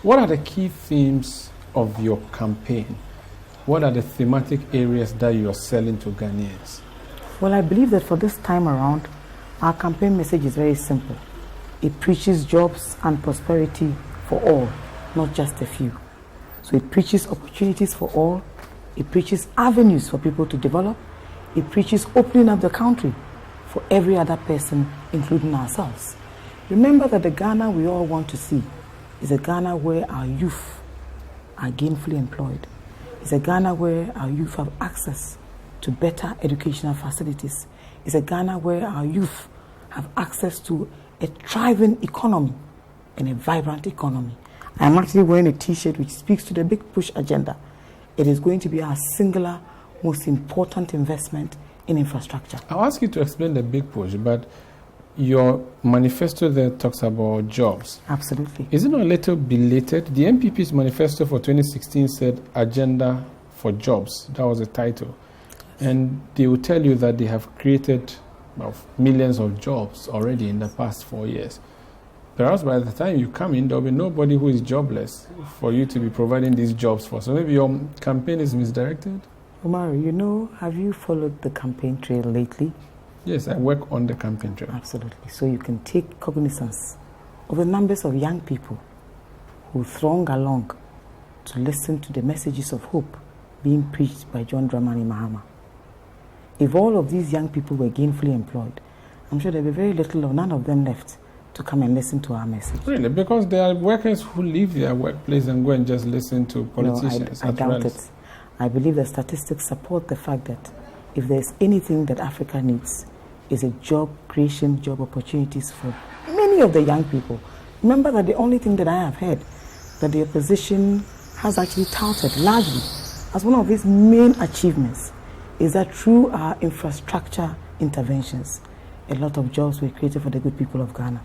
What are the key themes of your campaign? What are the thematic areas that you are selling to Ghanaians? Well, I believe that for this time around, our campaign message is very simple. It preaches jobs and prosperity for all, not just a few. So it preaches opportunities for all. It preaches avenues for people to develop. It preaches opening up the country for every other person, including ourselves. Remember that the Ghana we all want to see is a Ghana where our youth are gainfully employed. It's a Ghana where our youth have access to better educational facilities. It's a Ghana where our youth have access to a thriving economy and a vibrant economy. I'm actually wearing a t-shirt which speaks to the big push agenda. It is going to be our singular, most important investment in infrastructure. I'll ask you to explain the big push, but your manifesto there talks about jobs. Absolutely. Is it not a little belated? The NPP's manifesto for 2016 said Agenda for Jobs. That was the title. And they will tell you that they have created millions of jobs already in the past 4 years. Perhaps by the time you come in, there will be nobody who is jobless for you to be providing these jobs for. So maybe your campaign is misdirected? Omar, have you followed the campaign trail lately? Yes, I work on the campaign trail. Absolutely. So you can take cognizance of the numbers of young people who throng along to listen to the messages of hope being preached by John Mahama. If all of these young people were gainfully employed, I'm sure there would be very little or none of them left to come and listen to our message. Really? Because there are workers who leave their workplace and go and just listen to politicians. No, I doubt it. I believe the statistics support the fact that if there's anything that Africa needs, is a job creation, job opportunities for many of the young people. Remember that the only thing that I have heard that the opposition has actually touted largely as one of its main achievements is that through our infrastructure interventions, a lot of jobs were created for the good people of Ghana.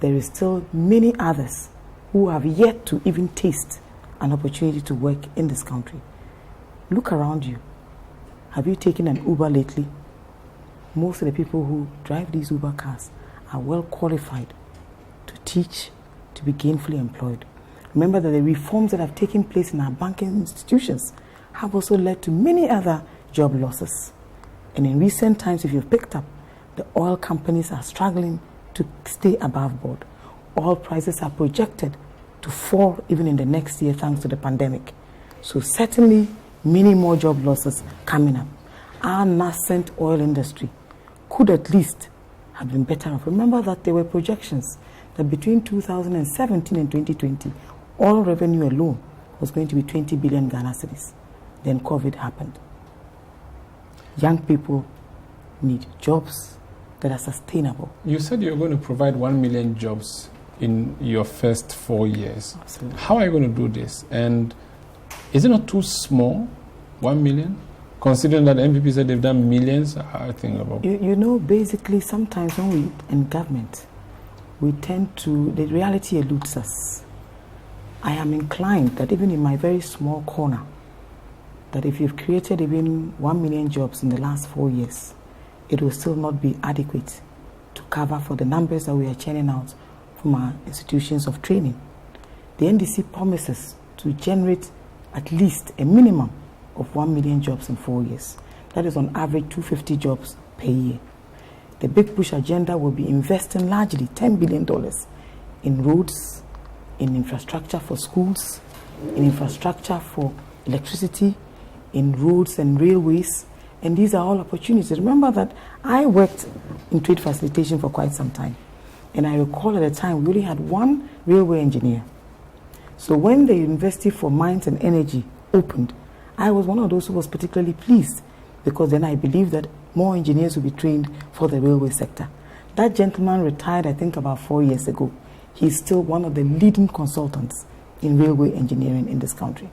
There is still many others who have yet to even taste an opportunity to work in this country. Look around you. Have you taken an Uber lately? Most of the people who drive these Uber cars are well qualified to teach, to be gainfully employed. Remember that the reforms that have taken place in our banking institutions have also led to many other job losses. And in recent times, if you've picked up, the oil companies are struggling to stay above board. Oil prices are projected to fall even in the next year thanks to the pandemic. So certainly many more job losses coming up. Our nascent oil industry could at least have been better off. Remember that there were projections that between 2017 and 2020, oil revenue alone was going to be 20 billion Ghana cedis. Then COVID happened. Young people need jobs that are sustainable. You said you're going to provide 1 million jobs in your first 4 years. Absolutely. How are you going to do this? And is it not too small, 1 million? Considering that NPP said they've done millions, I think about. Basically, sometimes when we in government, we tend to, the reality eludes us. I am inclined that even in my very small corner, that if you've created even 1 million jobs in the last 4 years, it will still not be adequate to cover for the numbers that we are churning out from our institutions of training. The NDC promises to generate at least a minimum of 1 million jobs in 4 years. That is on average 250 jobs per year. The Big Push agenda will be investing largely $10 billion in roads, in infrastructure for schools, in infrastructure for electricity, in roads and railways, and these are all opportunities. Remember that I worked in trade facilitation for quite some time, and I recall at the time we only had one railway engineer. So when the University for Mines and Energy opened, I was one of those who was particularly pleased because then I believed that more engineers would be trained for the railway sector. That gentleman retired, I think, about 4 years ago. He's still one of the leading consultants in railway engineering in this country.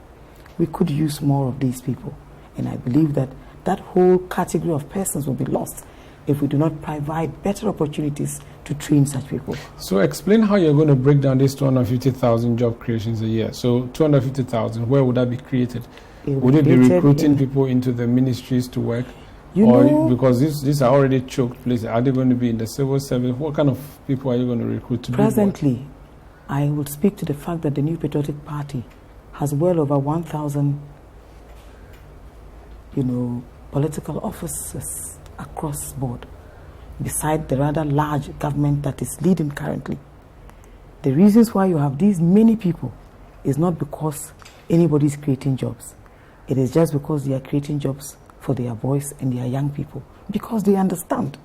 We could use more of these people, and I believe that that whole category of persons will be lost if we do not provide better opportunities to train such people. So explain how you're going to break down these 250,000 job creations a year. So 250,000, where would that be created? Would it be recruiting people into the ministries to work? Because these are already choked places, are they going to be in the civil service? What kind of people are you going to recruit to presently, I would speak to the fact that the New Patriotic Party has well over 1,000, political offices across board, beside the rather large government that is leading currently. The reasons why you have these many people is not because anybody is creating jobs. It is just because they are creating jobs for their boys and their young people, because they understand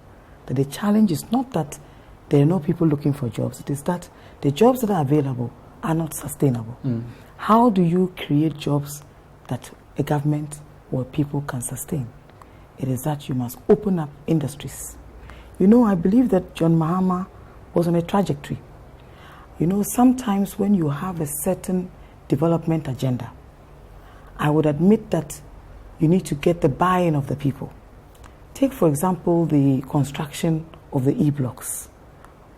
that the challenge is not that there are no people looking for jobs. It is that the jobs that are available are not sustainable. How do you create jobs that a government or people can sustain? It is that you must open up industries. I believe that John Mahama was on a trajectory. Sometimes when you have a certain development agenda, I would admit that you need to get the buy-in of the people. Take, for example, the construction of the E-blocks.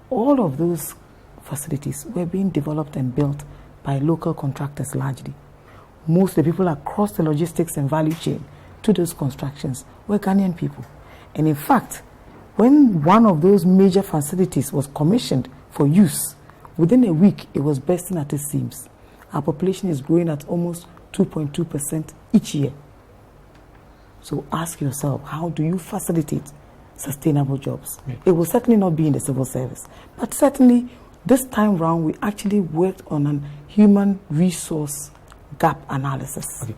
All of those facilities were being developed and built by local contractors largely. Most of the people across the logistics and value chain to those constructions were Ghanaian people. And in fact, when one of those major facilities was commissioned for use, within a week it was bursting at its seams. Our population is growing at almost 2.2% each year. So ask yourself, how do you facilitate sustainable jobs? Yeah. It will certainly not be in the civil service, but certainly this time round we actually worked on a human resource gap analysis. Okay.